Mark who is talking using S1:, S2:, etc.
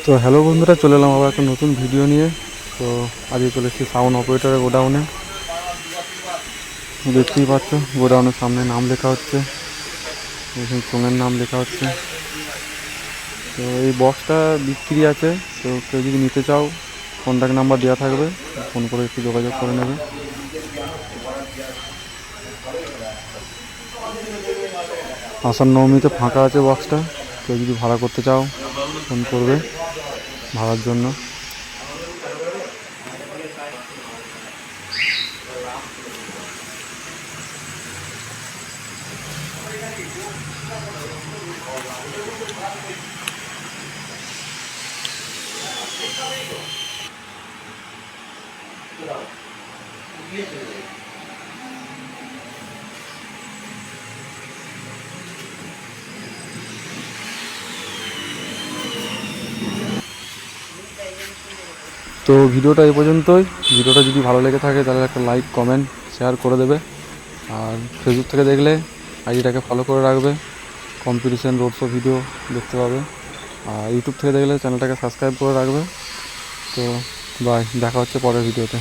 S1: তো হ্যালো বন্ধুরা, চলে এলাম আবার একটা নতুন ভিডিও নিয়ে। তো আজকে চলে এসেছি সাউন্ড অপারেটরের গোডাউনে। দেখতেই পাচ্ছ গোডাউনের সামনে নাম লেখা হচ্ছে, এখানে চোঙের নাম লেখা হচ্ছে। তো এই বক্সটা বিক্রি আছে, তো কেউ যদি নিতে চাও কন্ট্যাক্ট নাম্বার দেওয়া থাকবে, ফোন করে একটু যোগাযোগ করে নেবে। আষাঢ় নবমীতে ফাঁকা আছে বক্সটা, কেউ যদি ভাড়া করতে চাও ফোন করবে ভাড়ার জন্য। তো ভিডিওটা এই পর্যন্তই। ভিডিওটা যদি ভালো লেগে থাকে তাহলে একটা লাইক, কমেন্ট, শেয়ার করে দেবে। আর ফেসবুক থেকে দেখলে আইডিটাকে ফলো করে রাখবে, কম্পিটিশন রোড শো ভিডিও দেখতে পাবে। আর ইউটিউব থেকে দেখলে চ্যানেলটাকে সাবস্ক্রাইব করে রাখবে। তো বাই, দেখা হচ্ছে পরের ভিডিওতে।